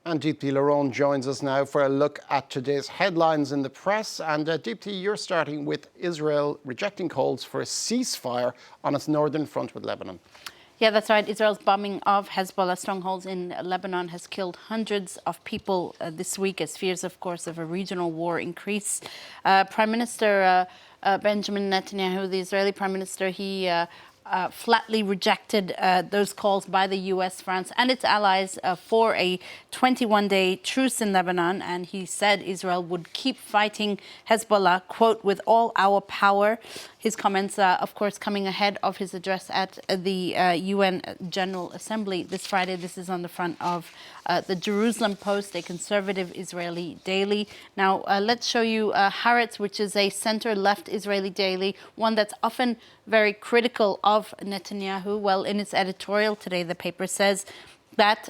And Deepthi Larone joins us now for a look at today's headlines in the press. And Deepthi, you're starting with Israel rejecting calls for a ceasefire on its northern front with Lebanon. Yeah, that's right. Israel's bombing of Hezbollah strongholds in Lebanon has killed hundreds of people this week as fears, of course, of a regional war increase. Prime Minister Binyamin Netanyahu, the Israeli Prime Minister, he flatly rejected those calls by the US, France and its allies for a 21-day truce in Lebanon. And he said Israel would keep fighting Hezbollah, quote, with all our power. His comments, of course, coming ahead of his address at the UN General Assembly this Friday. This is on the front of the Jerusalem Post, a conservative Israeli daily. Now, let's show you Haaretz, which is a center-left Israeli daily, one that's often very critical of Netanyahu. Well, in its editorial today, the paper says that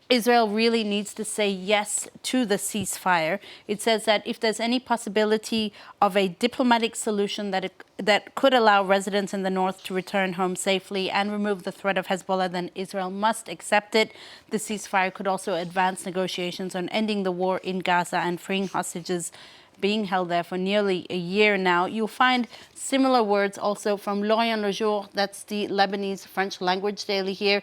Israel really needs to say yes to the ceasefire. It says that if there's any possibility of a diplomatic solution that could allow residents in the north to return home safely and remove the threat of Hezbollah, then Israel must accept it. The ceasefire could also advance negotiations on ending the war in Gaza and freeing hostages being held there for nearly a year now. You'll find similar words also from L'Orient Le Jour, that's the Lebanese French language daily here,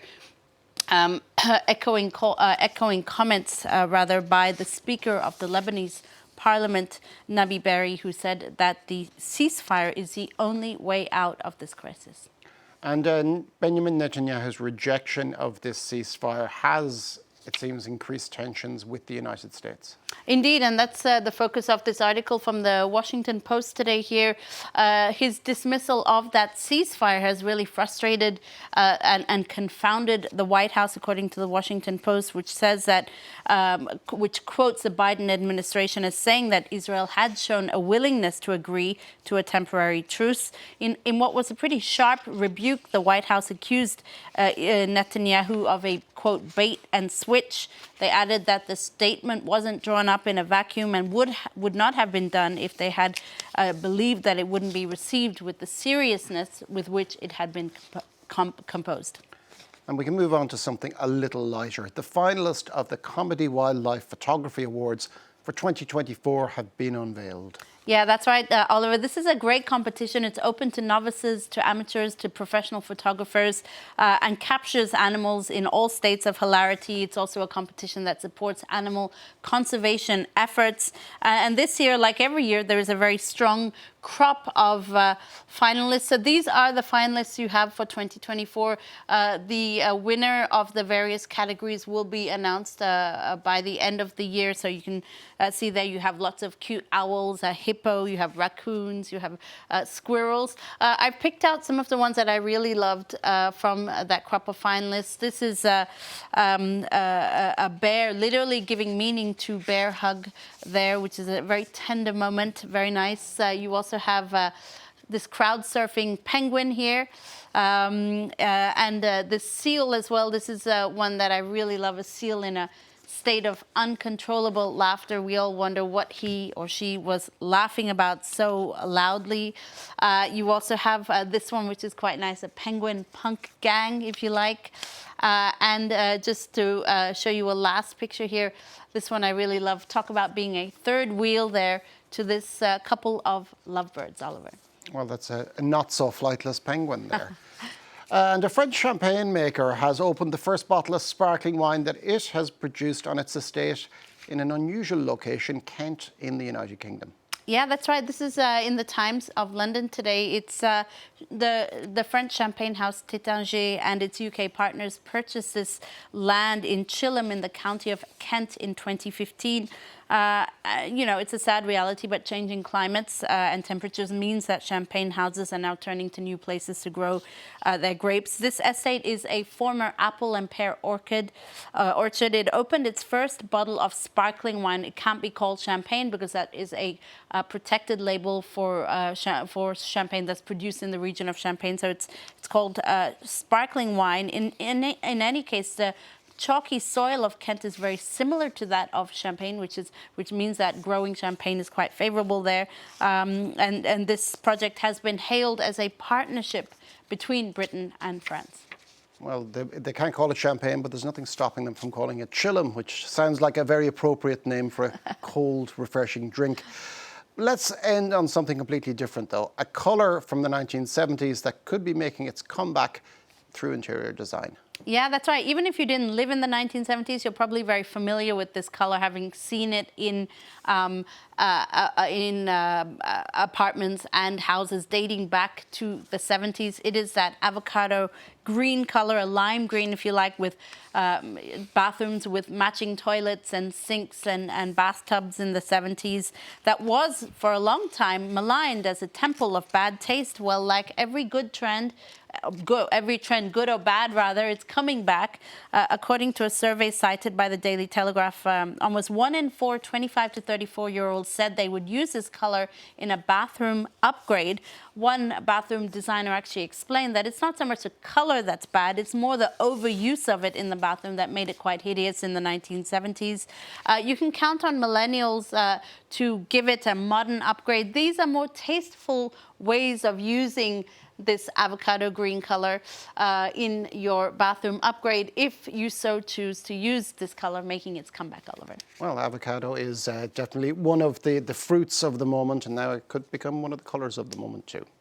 echoing comments by the Speaker of the Lebanese Parliament, Nabi Berri, who said that the ceasefire is the only way out of this crisis. And Benjamin Netanyahu's rejection of this ceasefire has, it seems, increased tensions with the United States. Indeed, and that's the focus of this article from the Washington Post today here. His dismissal of that ceasefire has really frustrated and confounded the White House, according to the Washington Post, which says that, which quotes the Biden administration as saying that Israel had shown a willingness to agree to a temporary truce. In what was a pretty sharp rebuke, the White House accused Netanyahu of a, quote, bait and switch. They added that the statement wasn't drawn up in a vacuum and would not have been done if they had believed that it wouldn't be received with the seriousness with which it had been composed. And we can move on to something a little lighter. The finalists of the Comedy Wildlife Photography Awards for 2024 have been unveiled. Yeah, that's right, Oliver. This is a great competition. It's open to novices, to amateurs, to professional photographers, and captures animals in all states of hilarity. It's also a competition that supports animal conservation efforts. And this year, like every year, there is a very strong crop of finalists. So these are the finalists you have for 2024. The winner of the various categories will be announced by the end of the year. So you can see there you have lots of cute owls, hippo, you have raccoons, you have squirrels. I picked out some of the ones that I really loved from that crop of finalists. This is a bear, literally giving meaning to bear hug there, which is a very tender moment, very nice. You also have this crowd-surfing penguin here, and this seal as well. This is one that I really love, a seal in a state of uncontrollable laughter. We all wonder what he or she was laughing about so loudly. You also have this one, which is quite nice, a penguin punk gang, if you like. And just to show you a last picture here, this one I really love. Talk about being a third wheel there to this couple of lovebirds, Oliver. Well, that's a not-so-flightless penguin there. And a French champagne maker has opened the first bottle of sparkling wine that it has produced on its estate in an unusual location, Kent, in the United Kingdom. Yeah, that's right. This is in the Times of London today. It's the French champagne house Tétinger and its UK partners purchased this land in Chilham in the county of Kent in 2015. You know, it's a sad reality, but changing climates and temperatures means that champagne houses are now turning to new places to grow their grapes. This estate is a former apple and pear orchard. It opened its first bottle of sparkling wine. It can't be called champagne because that is a protected label for champagne that's produced in the region of Champagne. So it's called sparkling wine. In any case, the chalky soil of Kent is very similar to that of Champagne, which means that growing champagne is quite favorable there. And this project has been hailed as a partnership between Britain and France. Well, they can't call it champagne, but there's nothing stopping them from calling it chillum, which sounds like a very appropriate name for a cold, refreshing drink. Let's end on something completely different, though. A colour from the 1970s that could be making its comeback through interior design. Yeah, that's right. Even if you didn't live in the 1970s, you're probably very familiar with this color, having seen it in apartments and houses dating back to the 70s. It is that avocado green color, a lime green, if you like, with bathrooms with matching toilets and sinks and bathtubs in the 70s. That was, for a long time, maligned as a temple of bad taste. Well, like every good trend, every trend, good or bad rather, it's coming back. According to a survey cited by the Daily Telegraph, almost 1 in 4 25 to 34-year-olds said they would use this color in a bathroom upgrade. One bathroom designer actually explained that it's not so much the color that's bad, it's more the overuse of it in the bathroom that made it quite hideous in the 1970s. You can count on millennials to give it a modern upgrade. These are more tasteful ways of using this avocado green color in your bathroom upgrade, if you so choose to use this color, making its comeback, Oliver. Well, avocado is definitely one of the fruits of the moment, and now it could become one of the colours of the moment too.